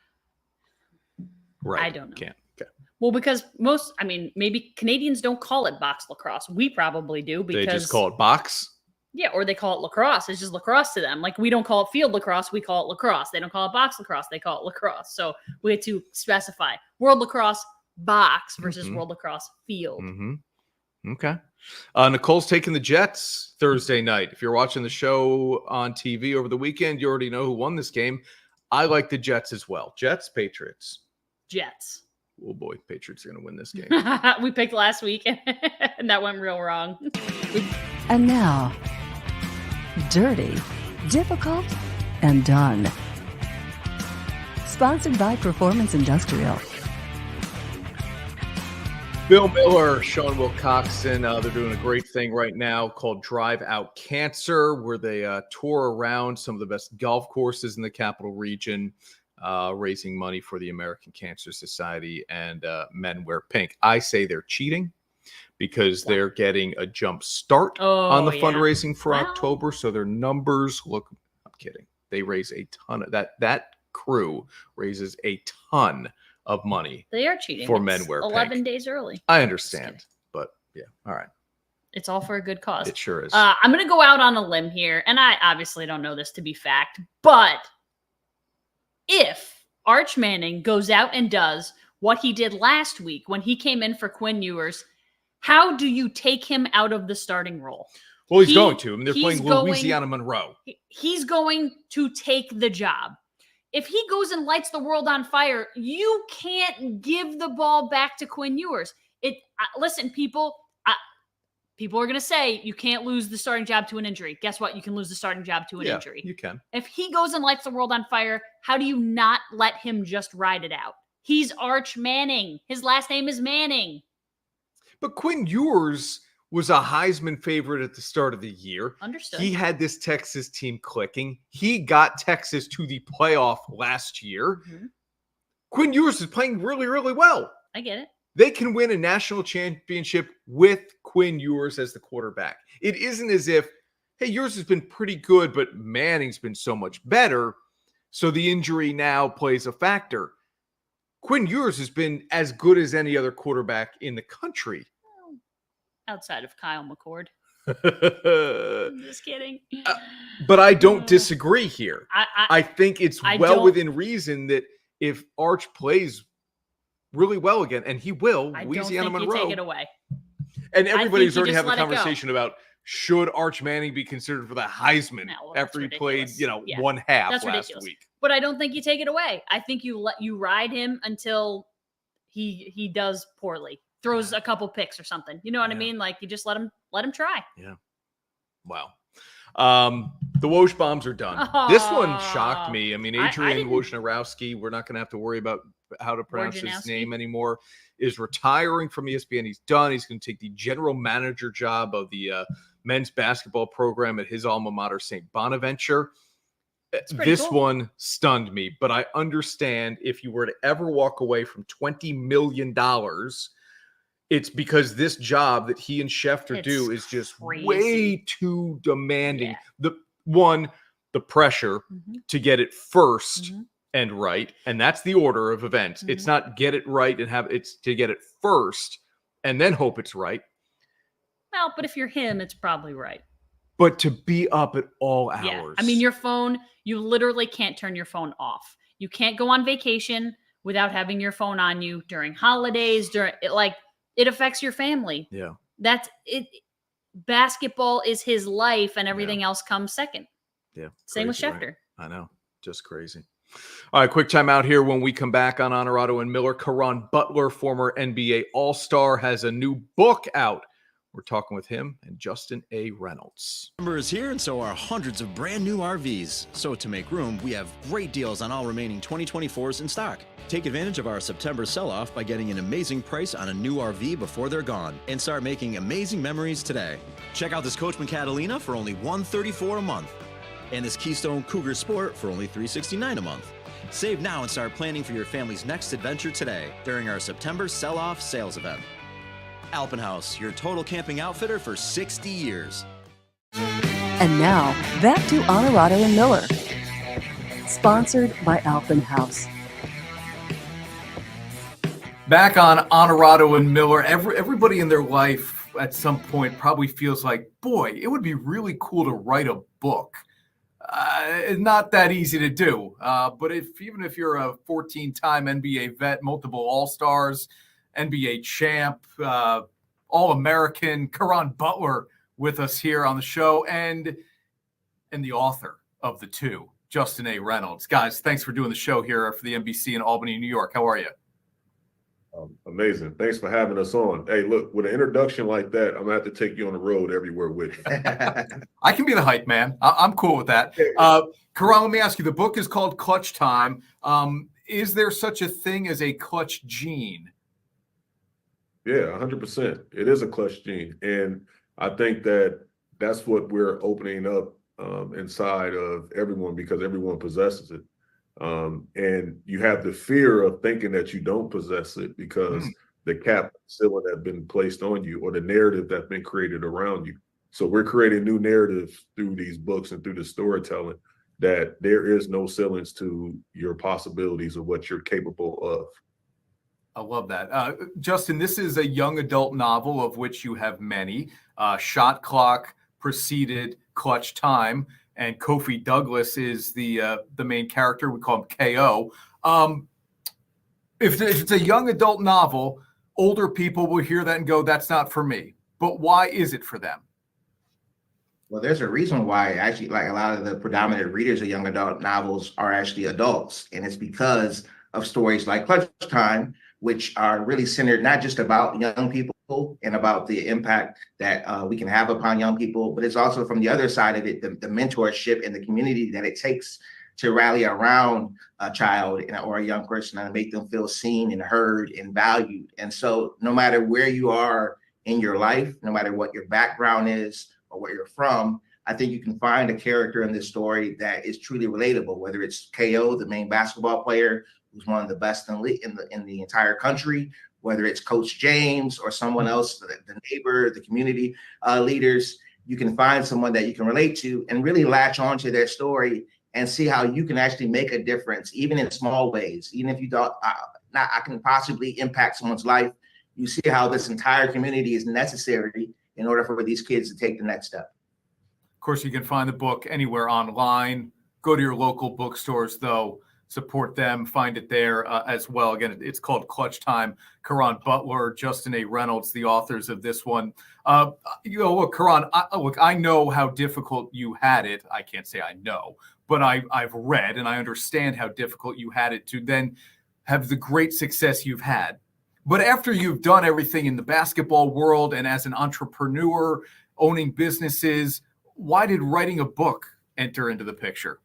Right. I don't know. Can't. Okay. Well, because maybe Canadians don't call it box lacrosse. We probably do because They just call it box. Yeah, or they call it lacrosse. It's just lacrosse to them. Like, we don't call it field lacrosse, we call it lacrosse. They don't call it box lacrosse, they call it lacrosse. So we had to specify World Lacrosse Box versus World Lacrosse Field. Okay. Nicole's taking the Jets Thursday night. If you're watching the show on TV over the weekend, you already know who won this game. I like the Jets as well. Jets, Patriots. Jets. Oh boy, Patriots are going to win this game. We picked last week, and that went real wrong. And now, Dirty, Difficult, and Done. Sponsored by Performance Industrial. Bill Miller, Sean Wilcoxon, they're doing a great thing right now called Drive Out Cancer, where they tour around some of the best golf courses in the capital region, raising money for the American Cancer Society and Men Wear Pink. I say they're cheating because they're getting a jump start on the fundraising for October. So their numbers look, I'm kidding. They raise a ton of that crew raises a ton of money. They are cheating for Men Wear 11 Pink. days early. I understand, but yeah. All right. It's all for a good cause. It sure is. I'm going to go out on a limb here, and I obviously don't know this to be fact, but if Arch Manning goes out and does what he did last week when he came in for Quinn Ewers, how do you take him out of the starting role? Well, he's going to. I mean, they're playing going- Louisiana Monroe. He's going to take the job. If he goes and lights the world on fire, you can't give the ball back to Quinn Ewers. Listen, people are going to say you can't lose the starting job to an injury. Guess what? You can lose the starting job to an injury. You can. If he goes and lights the world on fire, how do you not let him just ride it out? He's Arch Manning. His last name is Manning. But Quinn Ewers was a Heisman favorite at the start of the year. Understood. He had this Texas team clicking. He got Texas to the playoff last year. Quinn Ewers is playing really, really well. I get it. They can win a national championship with Quinn Ewers as the quarterback. It isn't as if, hey, Ewers has been pretty good, but Manning's been so much better, so the injury now plays a factor. Quinn Ewers has been as good as any other quarterback in the country. Outside of Kyle McCord. I'm just kidding. But I don't disagree here. I think it's well within reason that if Arch plays really well again, and he will, Louisiana Monroe. You take it away. And everybody's already having a conversation about should Arch Manning be considered for the Heisman after he played, one half that's last ridiculous. week. But I don't think you take it away. I think you ride him until he does poorly. Throws a couple picks or something. You know what I mean? Like, you just let him try. Yeah. Wow. The Woj bombs are done. This one shocked me. I mean, Adrian Wojnarowski, we're not going to have to worry about how to pronounce his name anymore, is retiring from ESPN. He's done. He's going to take the general manager job of the men's basketball program at his alma mater, St. Bonaventure. This one stunned me, but I understand if you were to ever walk away from $20 million, it's because this job that he and Schefter do is just way too demanding. Yeah. The pressure to get it first and right, and that's the order of events. It's not get it right and it's to get it first and then hope it's right. Well, but if you're him, it's probably right. But to be up at all hours. I mean, your phone, you literally can't turn your phone off. You can't go on vacation without having your phone on you during holidays, it affects your family. Yeah. That's it. Basketball is his life, and everything else comes second. Yeah. Same with Crazy, Schefter. right? I know. Just crazy. All right, quick time out here. When we come back on Onorato and Miller, Caron Butler, former NBA All-Star, has a new book out. We're talking with him and Justin A. Reynolds. September is here, and so are hundreds of brand new RVs. So to make room, we have great deals on all remaining 2024s in stock. Take advantage of our September sell-off by getting an amazing price on a new RV before they're gone, and start making amazing memories today. Check out this Coachman Catalina for only $134 a month, and this Keystone Cougar Sport for only $369 a month. Save now and start planning for your family's next adventure today during our September sell-off sales event. Alpenhaus, your total camping outfitter for 60 years. And now, back to Onorato and Miller. Sponsored by Alpenhaus. Back on Onorato and Miller, everybody in their life at some point probably feels like, boy, it would be really cool to write a book. It's not that easy to do, but even if you're a 14-time NBA vet, multiple All-Stars, NBA champ, All-American, Caron Butler with us here on the show, and the author of the two, Justin A. Reynolds. Guys, thanks for doing the show here for the NBC in Albany, New York. How are you? Amazing. Thanks for having us on. Hey, look, with an introduction like that, I'm going to have to take you on the road everywhere with you. I can be the hype man. I'm cool with that. Caron, let me ask you, the book is called Clutch Time. Is there such a thing as a clutch gene? Yeah, 100%. It is a clutch gene. And I think that's what we're opening up inside of everyone, because everyone possesses it. And you have the fear of thinking that you don't possess it because the cap ceiling that's been placed on you, or the narrative that's been created around you. So we're creating new narratives through these books and through the storytelling that there is no ceilings to your possibilities of what you're capable of. I love that. Justin, this is a young adult novel of which you have many. Shot Clock preceded Clutch Time, and Kofi Douglas is the main character. We call him KO. If it's a young adult novel, older people will hear that and go, that's not for me. But why is it for them? Well, there's a reason why actually, like, a lot of the predominant readers of young adult novels are actually adults. And it's because of stories like Clutch Time, which are really centered not just about young people and about the impact that we can have upon young people, but it's also from the other side of it, the mentorship and the community that it takes to rally around a child or a young person and make them feel seen and heard and valued. And so no matter where you are in your life, no matter what your background is or where you're from, I think you can find a character in this story that is truly relatable, whether it's KO, the main basketball player, who's one of the best in the entire country, whether it's Coach James or someone else, the neighbor, the community leaders. You can find someone that you can relate to and really latch onto their story and see how you can actually make a difference, even in small ways. Even if you thought, I can possibly impact someone's life, you see how this entire community is necessary in order for these kids to take the next step. Of course, you can find the book anywhere online. Go to your local bookstores, though. Support them, find it there as well. Again, it's called Clutch Time. Caron Butler, Justin A. Reynolds, the authors of this one. Look, Caron, I know how difficult you had it. I can't say I know, but I've read and I understand how difficult you had it to then have the great success you've had. But after you've done everything in the basketball world and as an entrepreneur, owning businesses, why did writing a book enter into the picture?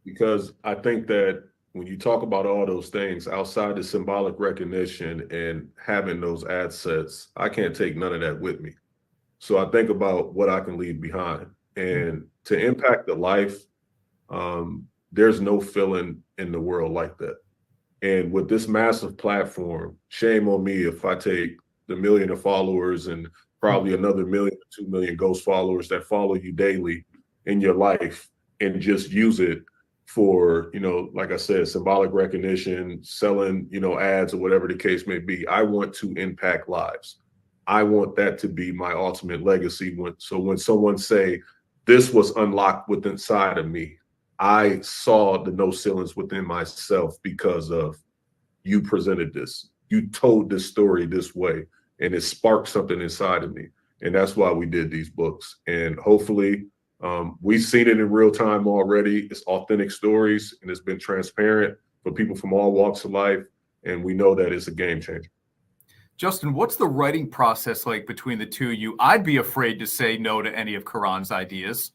Because I think that when you talk about all those things outside the symbolic recognition and having those assets, I can't take none of that with me. So I think about what I can leave behind. And to impact the life, there's no feeling in the world like that. And with this massive platform, shame on me if I take the million of followers and probably another 1 million to 2 million ghost followers that follow you daily in your life and just use it for, like I said, symbolic recognition, selling, ads or whatever the case may be. I want to impact lives. I want that to be my ultimate legacy. So when someone say, this was unlocked within inside of me, I saw the no ceilings within myself because of you presented this. You told this story this way, and it sparked something inside of me. And that's why we did these books. And hopefully we've seen it in real time already. It's authentic stories, and it's been transparent for people from all walks of life. And we know that it's a game changer. Justin, what's the writing process like between the two of you? I'd be afraid to say no to any of Caron's ideas.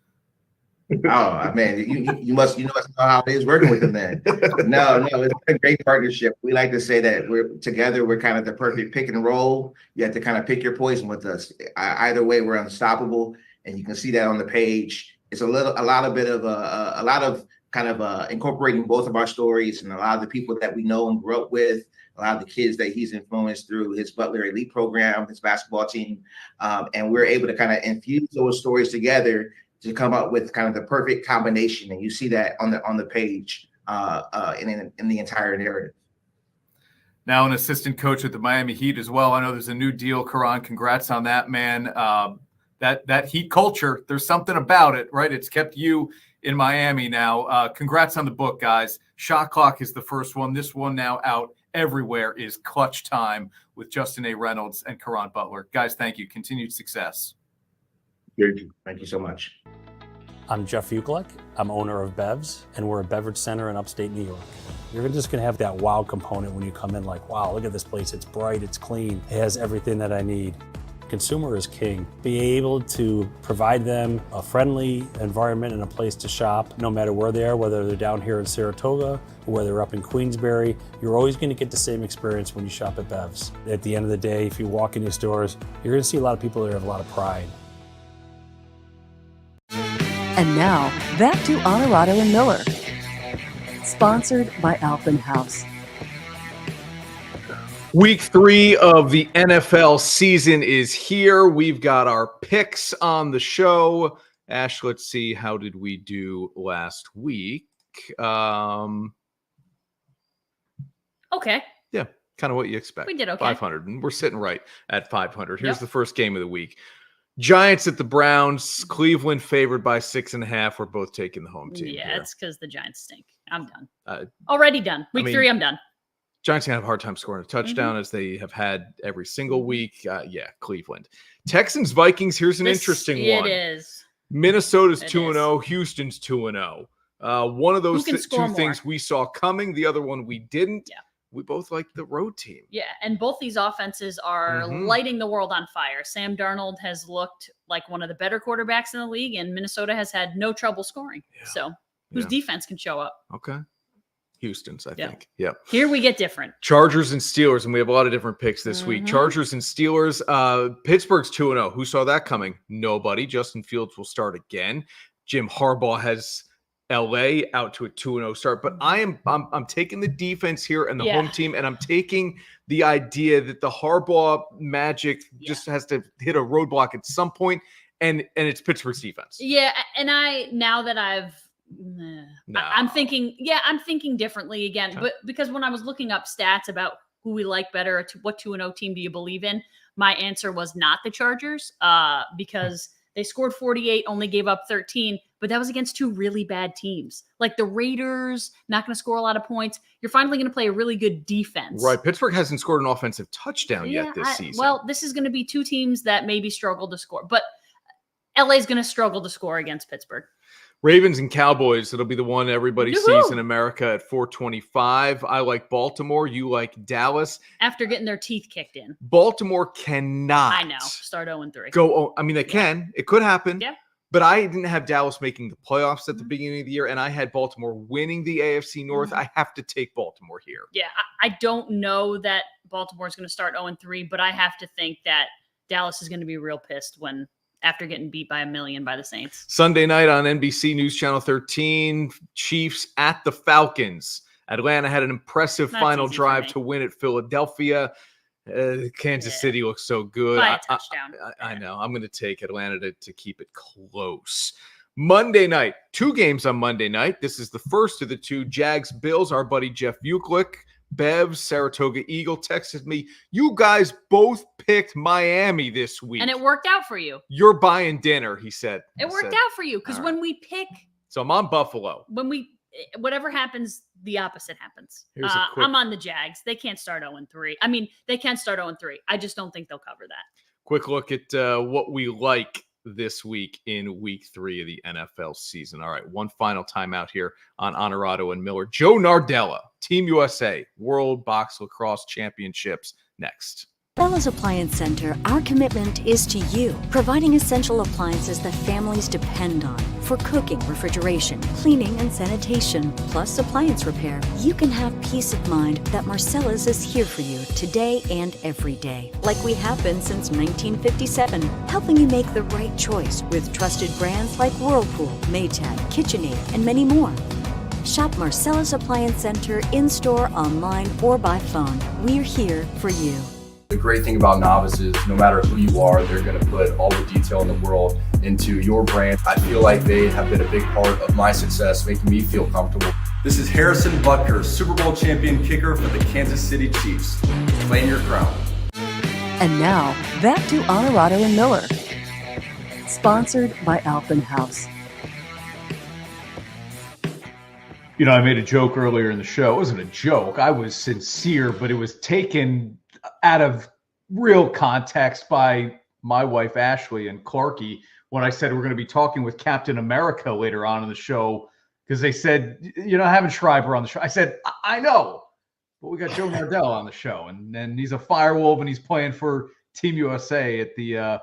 Oh man, you must know how it is working with them then. No, it's a great partnership. We like to say that we're together. We're kind of the perfect pick and roll. You have to kind of pick your poison with us. Either way, we're unstoppable, and you can see that on the page. It's a lot of incorporating both of our stories and a lot of the people that we know and grew up with. A lot of the kids that he's influenced through his Butler Elite program, his basketball team, and we're able to kind of infuse those stories together to come up with kind of the perfect combination. And you see that on the page in the entire narrative. Now an assistant coach at the Miami Heat as well. I know there's a new deal, Caron. Congrats on that, man. That Heat culture, there's something about it, right? It's kept you in Miami now. Congrats on the book, guys. Shot Clock is the first one. This one now out everywhere is Clutch Time with Justin A. Reynolds and Caron Butler. Guys, thank you. Continued success. Thank you so much. I'm Jeff Ukelek. I'm owner of Bevs, and we're a beverage center in upstate New York. You're just going to have that wow component when you come in, like, wow, look at this place. It's bright, it's clean, it has everything that I need. Consumer is king. Be able to provide them a friendly environment and a place to shop, no matter where they are, whether they're down here in Saratoga or whether they're up in Queensbury. You're always going to get the same experience when you shop at Bevs. At the end of the day, if you walk in these stores, you're going to see a lot of people that have a lot of pride. And now, back to Onorato and Miller. Sponsored by Alphen House. Week 3 of the NFL season is here. We've got our picks on the show. Ash, let's see. How did we do last week? Okay. Yeah, kind of what you expect. We did okay. 500, and we're sitting right at 500. Here's the first game of the week. Giants at the Browns. Cleveland favored by 6.5. We're both taking the home team. Yeah, here. It's because the Giants stink. I'm done. Already done. Week 3, I'm done. Giants going to have a hard time scoring a touchdown as they have had every single week. Cleveland. Texans, Vikings, here's an interesting one. It is. Minnesota's 2-0. Houston's 2-0. One of those two things we saw coming. The other one we didn't. Yeah. We both like the road team. Yeah, and both these offenses are lighting the world on fire. Sam Darnold has looked like one of the better quarterbacks in the league, and Minnesota has had no trouble scoring. Yeah. So whose defense can show up? Okay. Houston's, I think. Yep. Here we get different. Chargers and Steelers, and we have a lot of different picks this week. Chargers and Steelers. Pittsburgh's 2-0. Who saw that coming? Nobody. Justin Fields will start again. Jim Harbaugh has LA out to a 2-0 start, but I'm taking the defense here and the home team, and I'm taking the idea that the Harbaugh magic just has to hit a roadblock at some point, and it's Pittsburgh's defense. Yeah, and I'm thinking differently again, but because when I was looking up stats about who we like better, what 2-0 team do you believe in, my answer was not the Chargers, because they scored 48, only gave up 13, but that was against two really bad teams. Like the Raiders, not going to score a lot of points. You're finally going to play a really good defense. Right. Pittsburgh hasn't scored an offensive touchdown yet this season. Well, this is going to be two teams that maybe struggle to score, but LA is going to struggle to score against Pittsburgh. Ravens and Cowboys. It'll be the one everybody sees in America at 425. I like Baltimore. You like Dallas. After getting their teeth kicked in. Baltimore cannot. I know. Start 0-3. They can. It could happen. Yeah. But I didn't have Dallas making the playoffs at the beginning of the year, and I had Baltimore winning the AFC North. I have to take Baltimore here. Yeah. I don't know that Baltimore is going to start 0-3, but I have to think that Dallas is going to be real pissed after getting beat by 1 million by the Saints. Sunday night on NBC News Channel 13, Chiefs at the Falcons. Atlanta had an impressive final drive to win at Philadelphia. Kansas City looks so good. By a touchdown. I know. I'm going to take Atlanta to keep it close. Monday night, 2 games on Monday night. This is the first of the 2. Jags Bills. Our buddy Jeff Ukelek, Bev, Saratoga Eagle texted me. You guys both picked Miami this week. And it worked out for you. You're buying dinner, he said. It worked out for you because when we pick. So I'm on Buffalo. When we whatever happens, the opposite happens. Here's a quick- I'm on the Jags. They can't start 0-3. I mean, they can't start 0-3. I just don't think they'll cover that. Quick look at what we like this week in week 3 of the NFL season. All right, one final timeout here on Onorato and Miller. Joe Nardella, Team USA, World Box Lacrosse Championships next. Bella's Appliance Center, our commitment is to you, providing essential appliances that families depend on for cooking, refrigeration, cleaning, and sanitation, plus appliance repair. You can have peace of mind that Marcella's is here for you today and every day, like we have been since 1957, helping you make the right choice with trusted brands like Whirlpool, Maytag, KitchenAid, and many more. Shop Marcella's Appliance Center in-store, online, or by phone. We're here for you. The great thing about novices, no matter who you are, they're going to put all the detail in the world into your brand. I feel like they have been a big part of my success, making me feel comfortable. This is Harrison Butker, Super Bowl champion kicker for the Kansas City Chiefs. Claim your crown. And now, back to Onorato and Miller. Sponsored by Alphen House. You know, I made a joke earlier in the show. It wasn't a joke. I was sincere, but it was taken out of real context by my wife, Ashley, and Clarky when I said we're going to be talking with Captain America later on in the show, because they said, you know, having Schreiber on the show. I said, I know, but we got Joe Nardella on the show, and he's a FireWolf, and he's playing for Team USA at the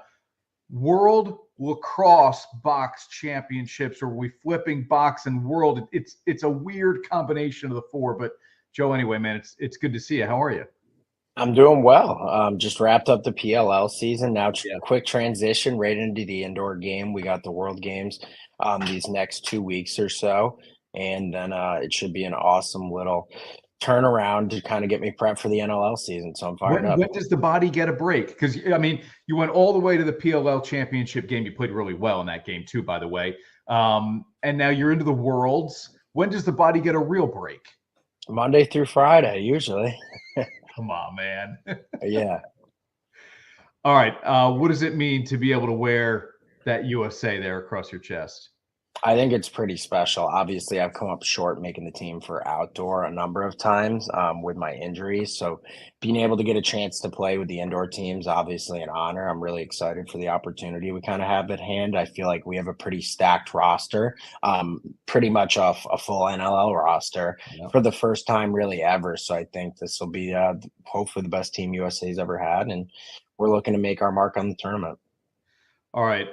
World Lacrosse Box Championships, or we flipping box and world. It's a weird combination of the four, but Joe, anyway, man, it's good to see you. How are you? I'm doing well. Just wrapped up the PLL season. Now, quick transition right into the indoor game. We got the World Games these next 2 weeks or so, and then it should be an awesome little turnaround to kind of get me prepped for the NLL season. So I'm fired up. When does the body get a break? Because, I mean, you went all the way to the PLL championship game. You played really well in that game, too, by the way. And now you're into the Worlds. When does the body get a real break? Monday through Friday, usually. Come on, man. Yeah. All right. What does it mean to be able to wear that USA there across your chest? I think it's pretty special. Obviously, I've come up short making the team for outdoor a number of times with my injuries. So being able to get a chance to play with the indoor teams, obviously an honor. I'm really excited for the opportunity we kind of have at hand. I feel like we have a pretty stacked roster, pretty much a full NLL roster for the first time really ever. So I think this will be hopefully the best team USA's ever had. And we're looking to make our mark on the tournament. All right.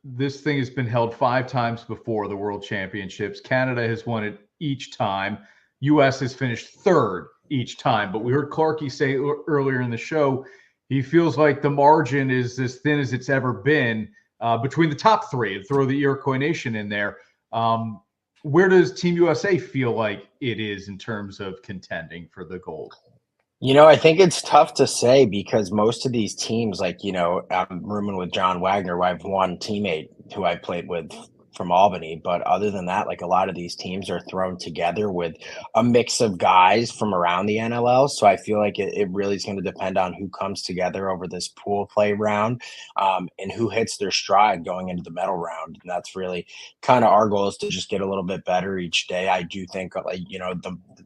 This thing has been held 5 times before, the World Championships. Canada has won it each time. U.S. has finished 3rd each time. But we heard Clarky say earlier in the show, he feels like the margin is as thin as it's ever been between the top 3, and throw the Iroquois Nation in there. Where does Team USA feel like it is in terms of contending for the gold? You know, I think it's tough to say because most of these teams, like, you know, I'm rooming with John Wagner, who I have one teammate who I played with from Albany. But other than that, like, a lot of these teams are thrown together with a mix of guys from around the NLL. So I feel like it really is going to depend on who comes together over this pool play round and who hits their stride going into the medal round. And that's really kind of our goal, is to just get a little bit better each day. I do think, like, you know,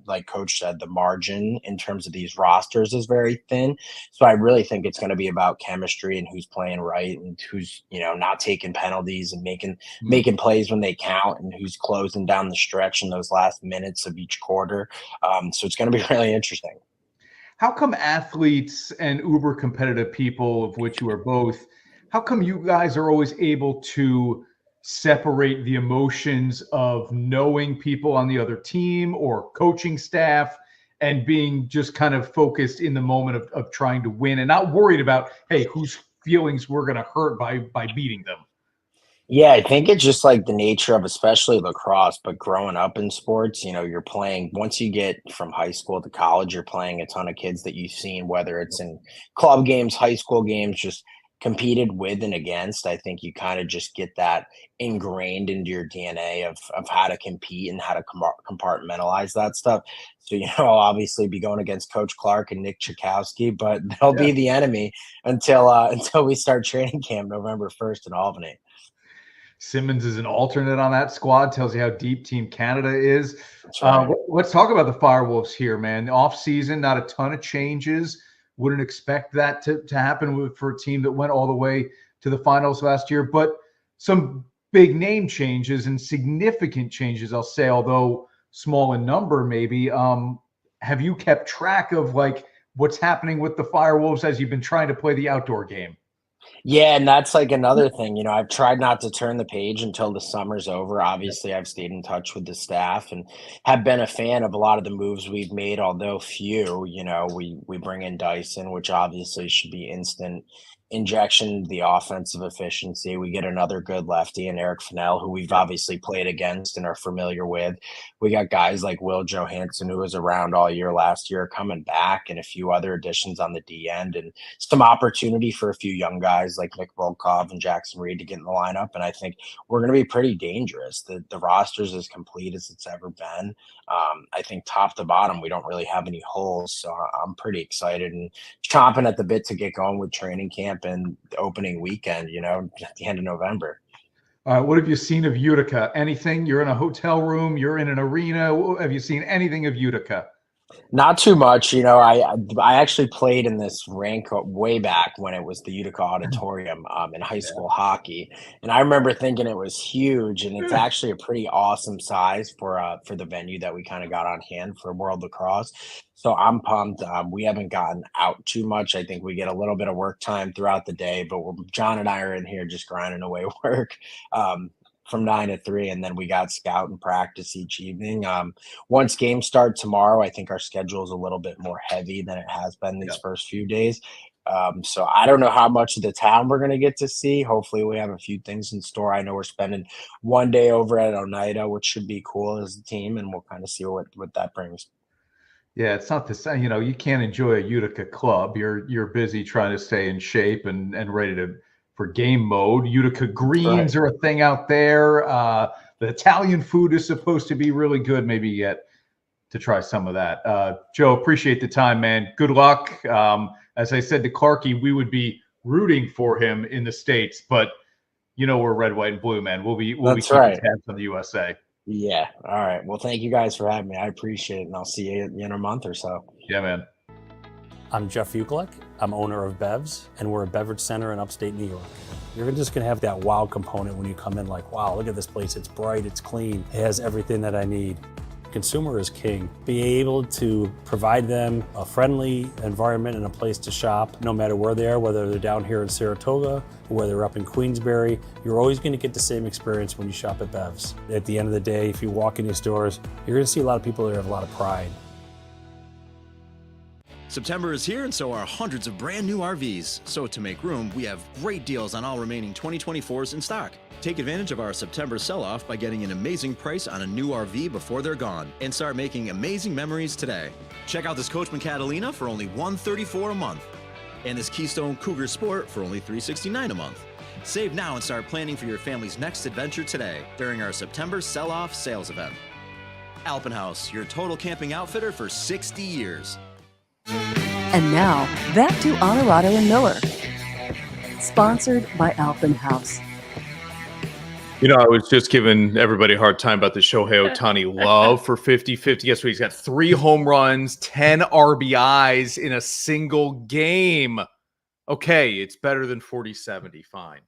like Coach said, the margin in terms of these rosters is very thin. So I really think it's going to be about chemistry and who's playing right and who's, you know, not taking penalties and making plays when they count, and who's closing down the stretch in those last minutes of each quarter. So it's going to be really interesting. How come athletes and uber competitive people, of which you are both, how come you guys are always able to separate the emotions of knowing people on the other team or coaching staff and being just kind of focused in the moment of trying to win and not worried about, hey, whose feelings we're going to hurt by beating them? Yeah, I think it's just like the nature of especially lacrosse, but growing up in sports, you know, you're playing, once you get from high school to college, you're playing a ton of kids that you've seen, whether it's in club games, high school games, just competed with and against. I think you kind of just get that ingrained into your DNA of how to compete and how to compartmentalize that stuff. So, you know, I'll obviously be going against Coach Clark and Nick Chakowski, but they'll be the enemy until we start training camp November 1st in Albany. Simmons is an alternate on that squad. Tells you how deep Team Canada is. Right. Let's talk about the FireWolves here, man. The offseason, not a ton of changes. Wouldn't expect that to happen for a team that went all the way to the finals last year, but some big name changes and significant changes, I'll say, although small in number maybe. Have you kept track of like what's happening with the FireWolves as you've been trying to play the outdoor game? Yeah, and that's like another thing. I've tried not to turn the page until the summer's over. Obviously, I've stayed in touch with the staff and have been a fan of a lot of the moves we've made, although few. We bring in Dyson, which obviously should be instant injection to the offensive efficiency. We get another good lefty in Eric Fennell, who we've obviously played against and are familiar with. We got guys like Will Johansson, who was around all year last year, coming back, and a few other additions on the D end, and some opportunity for a few young guys like Nick Volkov and Jackson Reed to get in the lineup. And I think we're going to be pretty dangerous. The roster's as complete as it's ever been. I think top to bottom, we don't really have any holes. So I'm pretty excited and chomping at the bit to get going with training camp and the opening weekend, at the end of November. What have you seen of Utica? Anything? You're in a hotel room, you're in an arena. Have you seen anything of Utica? Not too much. I actually played in this rink way back when it was the Utica Auditorium in high school hockey. And I remember thinking it was huge, and it's actually a pretty awesome size for the venue that we kind of got on hand for World Lacrosse. So I'm pumped. We haven't gotten out too much. I think we get a little bit of work time throughout the day, but John and I are in here just grinding away work. From 9 to 3, and then we got scout and practice each evening. Once games start tomorrow, I think our schedule is a little bit more heavy than it has been these first few days. So I don't know how much of the town we're going to get to see. Hopefully we have a few things in store. I know we're spending one day over at Onorato, which should be cool as a team, and we'll kind of see what that brings. Yeah, it's not the same. You can't enjoy a Utica club. You're busy trying to stay in shape and ready for game mode. Utica greens are a thing out there. The Italian food is supposed to be really good. Maybe yet to try some of that. Joe, appreciate the time, man. Good luck. As I said to Clarky, we would be rooting for him in the States, but we're red, white, and blue, man. We'll be keeping tabs on the USA. Yeah. All right. Well, thank you guys for having me. I appreciate it, and I'll see you in a month or so. Yeah, man. I'm Jeff Ukelek. I'm owner of Bevs, and we're a beverage center in upstate New York. You're just going to have that wow component when you come in, like, wow, look at this place. It's bright, it's clean, it has everything that I need. Consumer is king. Be able to provide them a friendly environment and a place to shop, no matter where they are, whether they're down here in Saratoga or whether they're up in Queensbury. You're always going to get the same experience when you shop at Bevs. At the end of the day, if you walk in your stores, you're going to see a lot of people that have a lot of pride. September is here, and so are hundreds of brand new RVs. So to make room, we have great deals on all remaining 2024s in stock. Take advantage of our September sell-off by getting an amazing price on a new RV before they're gone, and start making amazing memories today. Check out this Coachman Catalina for only $134 a month, and this Keystone Cougar Sport for only $369 a month. Save now and start planning for your family's next adventure today during our September sell-off sales event. Alpenhaus, your total camping outfitter for 60 years. And now, back to Onorato and Miller. Sponsored by Alpenhaus. I was just giving everybody a hard time about the Shohei Ohtani love for 50-50. Guess what? He's got 3 home runs, 10 RBIs in a single game. Okay, it's better than 40-70. Fine.